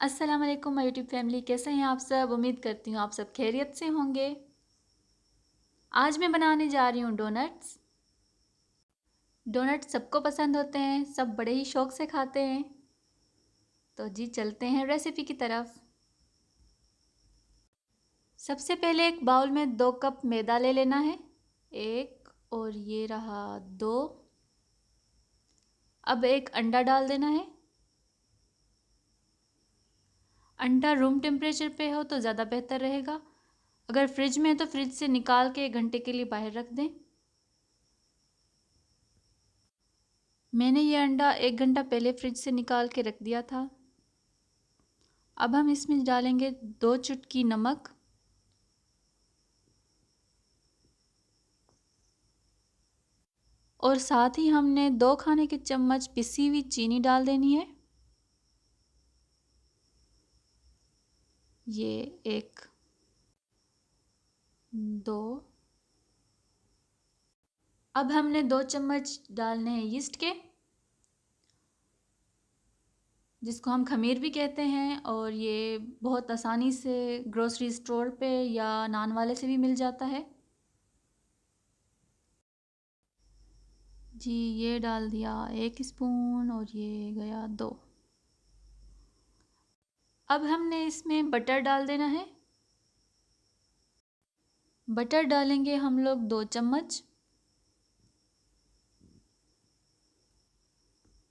अस्सलाम वालेकुम my YouTube family, कैसे हैं आप सब। उम्मीद करती हूँ आप सब खैरियत से होंगे। आज मैं बनाने जा रही हूँ डोनट्स। डोनट्स सबको पसंद होते हैं, सब बड़े ही शौक़ से खाते हैं। तो जी चलते हैं रेसिपी की तरफ। सबसे पहले एक बाउल में 2 कप मैदा ले लेना है, एक और ये रहा 2। अब एक अंडा डाल देना है। अंडा रूम टेम्परेचर पे हो तो ज़्यादा बेहतर रहेगा। अगर फ्रिज में है तो फ्रिज से निकाल के 1 घंटे के लिए बाहर रख दें। मैंने ये अंडा 1 घंटा पहले फ्रिज से निकाल के रख दिया था। अब हम इसमें डालेंगे 2 चुटकी नमक और साथ ही हमने 2 खाने के चम्मच पिसी हुई चीनी डाल देनी है। ये 1, 2। अब हमने 2 चम्मच डालने हैं यीस्ट के, जिसको हम खमीर भी कहते हैं, और ये बहुत आसानी से ग्रोसरी स्टोर पे या नान वाले से भी मिल जाता है। जी ये डाल दिया 1 स्पून और ये गया 2। अब हमने इसमें बटर डाल देना है। बटर डालेंगे हम लोग 2 चम्मच।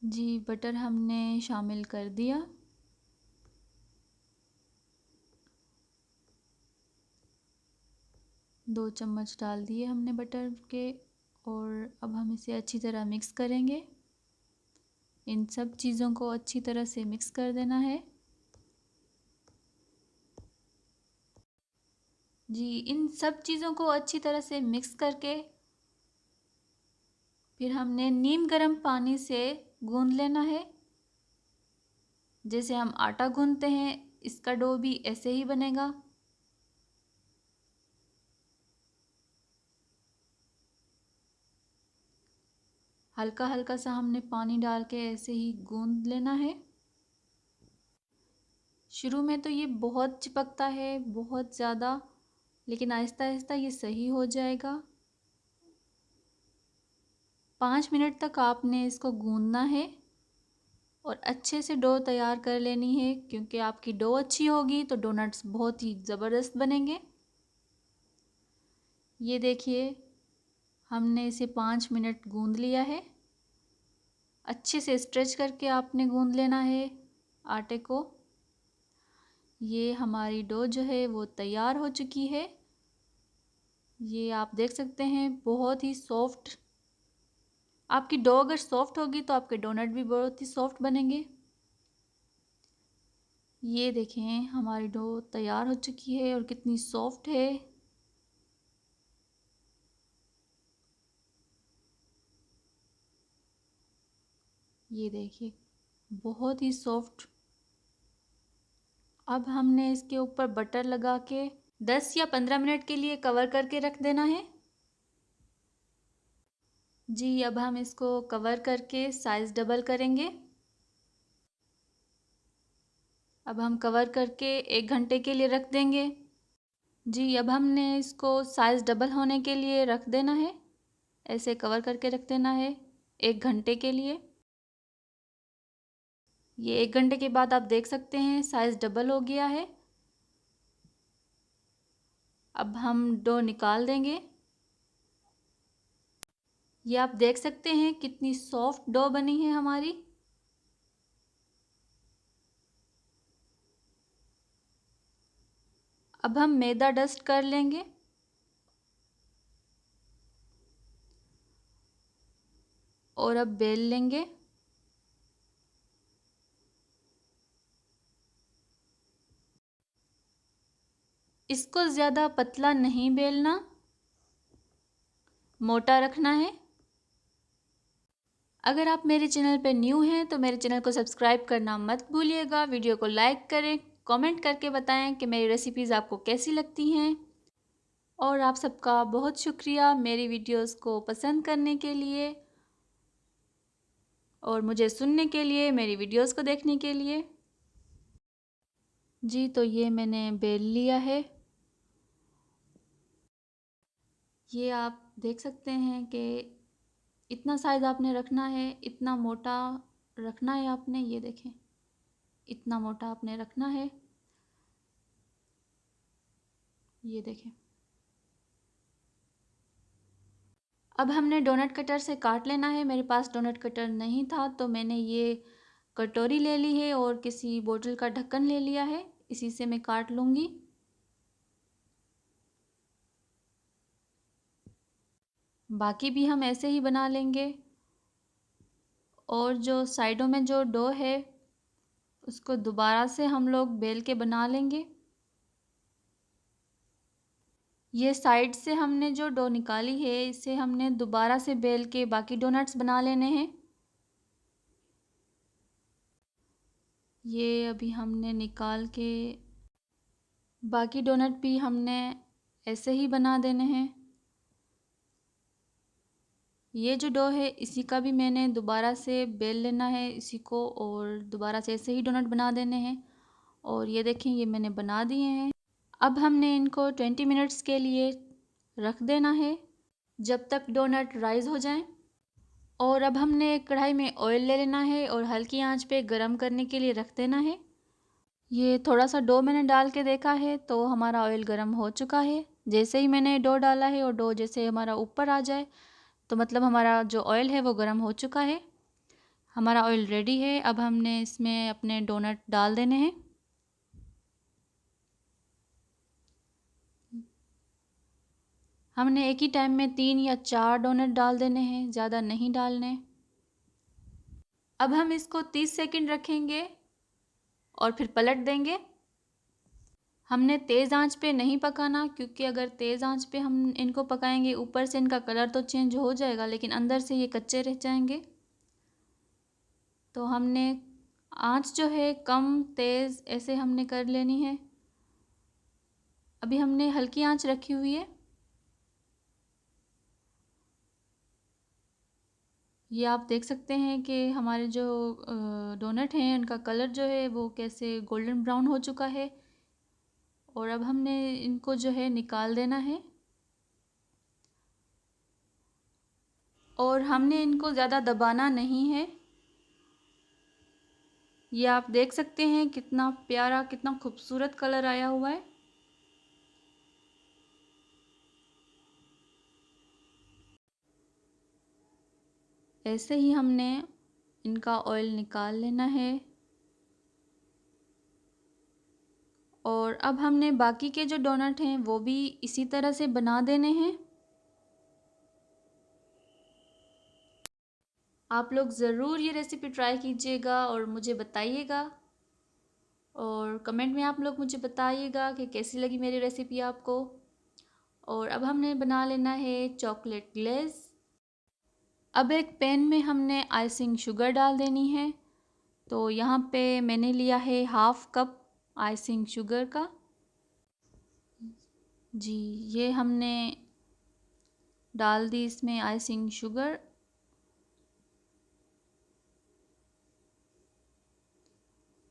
जी बटर हमने शामिल कर दिया। दो चम्मच डाल दिए हमने बटर के, और अब हम इसे अच्छी तरह मिक्स करेंगे। इन सब चीज़ों को अच्छी तरह से मिक्स कर देना है। जी इन सब चीज़ों को अच्छी तरह से मिक्स करके फिर हमने नीम गर्म पानी से गूंद लेना है। जैसे हम आटा गूंदते हैं, इसका डो भी ऐसे ही बनेगा। हल्का हल्का सा हमने पानी डाल के ऐसे ही गूंद लेना है। शुरू में तो ये बहुत चिपकता है, बहुत ज़्यादा, लेकिन आहिस्ता आहिस्ता ये सही हो जाएगा। 5 मिनट तक आपने इसको गूंदना है और अच्छे से डो तैयार कर लेनी है, क्योंकि आपकी डो अच्छी होगी तो डोनट्स बहुत ही ज़बरदस्त बनेंगे। ये देखिए हमने इसे 5 मिनट गूंद लिया है। अच्छे से स्ट्रेच करके आपने गूंद लेना है आटे को। ये हमारी डो जो है वो तैयार हो चुकी है। ये आप देख सकते हैं बहुत ही सॉफ्ट। आपकी डो अगर सॉफ्ट होगी तो आपके डोनट भी बहुत ही सॉफ्ट बनेंगे। ये देखें हमारी डो तैयार हो चुकी है और कितनी सॉफ्ट है। ये देखिए बहुत ही सॉफ्ट। अब हमने इसके ऊपर बटर लगा के 10 या 15 मिनट के लिए कवर करके रख देना है। जी अब हम इसको कवर करके साइज़ डबल करेंगे। अब हम कवर करके 1 घंटे के लिए रख देंगे। जी अब हमने इसको साइज़ डबल होने के लिए रख देना है। ऐसे कवर करके रख देना है 1 घंटे के लिए। ये 1 घंटे के बाद आप देख सकते हैं साइज़ डबल हो गया है। अब हम डो निकाल देंगे। ये आप देख सकते हैं कितनी सॉफ्ट डो बनी है हमारी। अब हम मैदा डस्ट कर लेंगे और अब बेल लेंगे। इसको ज़्यादा पतला नहीं बेलना, मोटा रखना है। अगर आप मेरे चैनल पर न्यू हैं तो मेरे चैनल को सब्सक्राइब करना मत भूलिएगा। वीडियो को लाइक करें, कमेंट करके बताएं कि मेरी रेसिपीज़ आपको कैसी लगती हैं। और आप सबका बहुत शुक्रिया मेरी वीडियोस को पसंद करने के लिए और मुझे सुनने के लिए, मेरी वीडियोस को देखने के लिए। जी, तो ये मैंने बेल लिया है। ये आप देख सकते हैं कि इतना साइज़ आपने रखना है, इतना मोटा रखना है आपने। ये देखें, इतना मोटा आपने रखना है। ये देखें। अब हमने डोनट कटर से काट लेना है। मेरे पास डोनट कटर नहीं था तो मैंने ये कटोरी ले ली है और किसी बोतल का ढक्कन ले लिया है। इसी से मैं काट लूँगी। बाकी भी हम ऐसे ही बना लेंगे। और जो साइडों में जो डो है उसको दोबारा से हम लोग बेल के बना लेंगे। ये साइड से हमने जो डो निकाली है इसे हमने दोबारा से बेल के बाकी डोनट्स बना लेने हैं। ये अभी हमने निकाल के बाकी डोनट भी हमने ऐसे ही बना देने हैं। ये जो डो है इसी का भी मैंने दोबारा से बेल लेना है इसी को, और दोबारा से ऐसे ही डोनट बना देने हैं। और ये देखें, ये मैंने बना दिए हैं। अब हमने इनको 20 मिनट्स के लिए रख देना है जब तक डोनट राइज़ हो जाएं। और अब हमने एक कढ़ाई में ऑयल ले लेना है और हल्की आंच पे गरम करने के लिए रख देना है। ये थोड़ा सा डो मैंने डाल के देखा है तो हमारा ऑयल गरम हो चुका है। जैसे ही मैंने डो डाला है और डो जैसे हमारा ऊपर आ जाए तो मतलब हमारा जो ऑयल है वो गरम हो चुका है। हमारा ऑयल रेडी है। अब हमने इसमें अपने डोनट डाल देने हैं। हमने एक ही टाइम में 3 या 4 डोनट डाल देने हैं, ज़्यादा नहीं डालने। अब हम इसको 30 सेकंड रखेंगे और फिर पलट देंगे। हमने तेज़ आंच पे नहीं पकाना, क्योंकि अगर तेज़ आंच पे हम इनको पकाएंगे ऊपर से इनका कलर तो चेंज हो जाएगा लेकिन अंदर से ये कच्चे रह जाएंगे। तो हमने आंच जो है कम तेज़ ऐसे हमने कर लेनी है। अभी हमने हल्की आंच रखी हुई है। ये आप देख सकते हैं कि हमारे जो डोनट हैं उनका कलर जो है वो कैसे गोल्डन ब्राउन हो चुका है। और अब हमने इनको जो है निकाल देना है। और हमने इनको ज़्यादा दबाना नहीं है। ये आप देख सकते हैं कितना प्यारा, कितना खूबसूरत कलर आया हुआ है। ऐसे ही हमने इनका ऑयल निकाल लेना है। और अब हमने बाकी के जो डोनट हैं वो भी इसी तरह से बना देने हैं। आप लोग ज़रूर ये रेसिपी ट्राई कीजिएगा और मुझे बताइएगा। और कमेंट में आप लोग मुझे बताइएगा कि कैसी लगी मेरी रेसिपी आपको। और अब हमने बना लेना है चॉकलेट ग्लेज़। अब एक पैन में हमने आइसिंग शुगर डाल देनी है। तो यहाँ पे मैंने लिया है 1/2 कप आइसिंग शुगर का। जी, ये हमने डाल दी इसमें आइसिंग शुगर।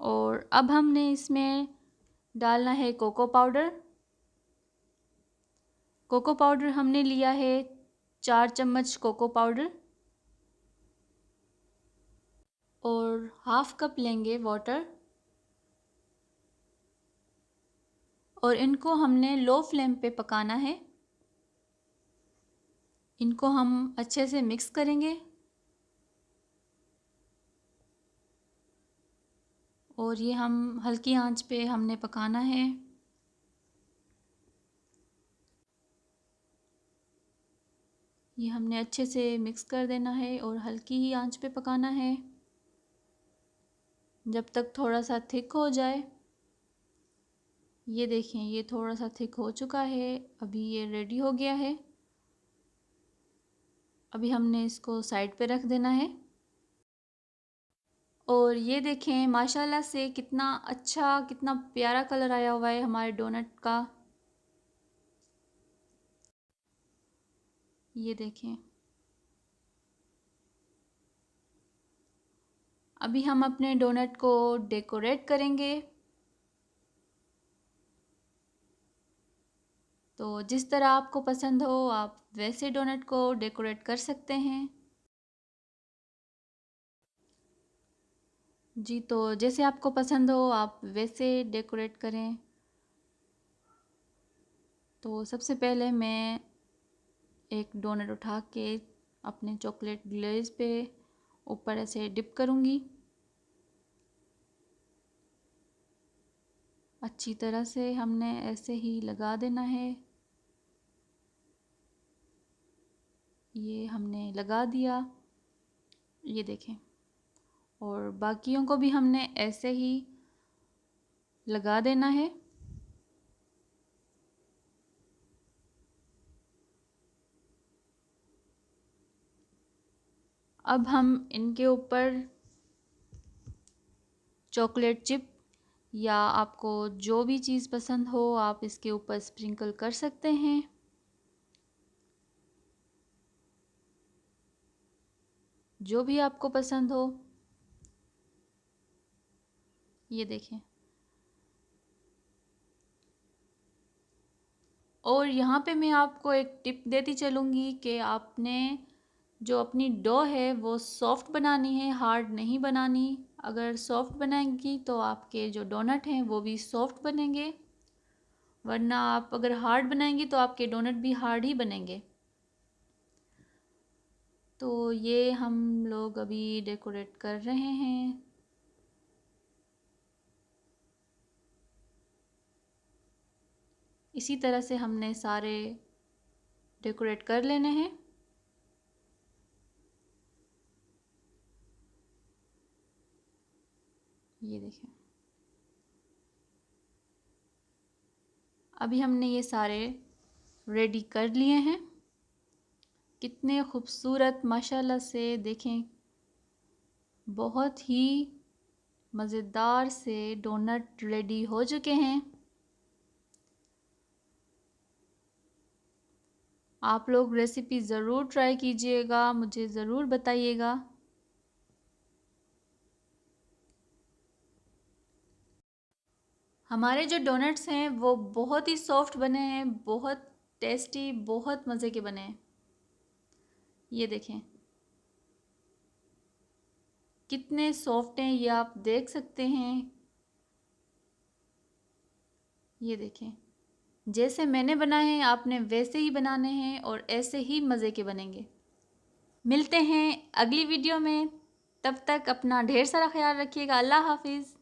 और अब हमने इसमें डालना है कोको पाउडर। कोको पाउडर हमने लिया है 4 चम्मच कोको पाउडर। और 1/2 कप लेंगे वाटर। और इनको हमने लो फ्लेम पे पकाना है। इनको हम अच्छे से मिक्स करेंगे। और ये हम हल्की आंच पे हमने पकाना है। ये हमने अच्छे से मिक्स कर देना है और हल्की ही आंच पे पकाना है जब तक थोड़ा सा थिक हो जाए। ये देखें, ये थोड़ा सा थिक हो चुका है। अभी ये रेडी हो गया है। अभी हमने इसको साइड पे रख देना है। और ये देखें, माशाल्लाह से कितना अच्छा, कितना प्यारा कलर आया हुआ है हमारे डोनट का। ये देखें। अभी हम अपने डोनट को डेकोरेट करेंगे। तो जिस तरह आपको पसंद हो आप वैसे डोनट को डेकोरेट कर सकते हैं। जी, तो जैसे आपको पसंद हो आप वैसे डेकोरेट करें। तो सबसे पहले मैं एक डोनट उठा के अपने चॉकलेट ग्लेज़ पे ऊपर ऐसे डिप करूँगी। अच्छी तरह से हमने ऐसे ही लगा देना है। ये हमने लगा दिया, ये देखें। और बाकियों को भी हमने ऐसे ही लगा देना है। अब हम इनके ऊपर चॉकलेट चिप या आपको जो भी चीज़ पसंद हो आप इसके ऊपर स्प्रिंकल कर सकते हैं। जो भी आपको पसंद हो, ये देखें। और यहाँ पे मैं आपको एक टिप देती चलूँगी कि आपने जो अपनी डो है वो सॉफ्ट बनानी है, हार्ड नहीं बनानी। अगर सॉफ्ट बनाएंगी तो आपके जो डोनट हैं वो भी सॉफ्ट बनेंगे, वरना आप अगर हार्ड बनाएंगी तो आपके डोनट भी हार्ड ही बनेंगे। तो ये हम लोग अभी डेकोरेट कर रहे हैं। इसी तरह से हमने सारे डेकोरेट कर लेने हैं। ये देखें, अभी हमने ये सारे रेडी कर लिए हैं। कितने खूबसूरत माशाल्लाह से देखें, बहुत ही मज़ेदार से डोनट रेडी हो चुके हैं। आप लोग रेसिपी ज़रूर ट्राई कीजिएगा, मुझे ज़रूर बताइएगा। हमारे जो डोनट्स हैं वो बहुत ही सॉफ्ट बने हैं, बहुत टेस्टी, बहुत मज़े के बने हैं। ये देखें कितने सॉफ्ट हैं, ये आप देख सकते हैं। ये देखें, जैसे मैंने बनाए हैं आपने वैसे ही बनाने हैं और ऐसे ही मज़े के बनेंगे। मिलते हैं अगली वीडियो में, तब तक अपना ढेर सारा ख्याल रखिएगा। अल्लाह हाफिज़।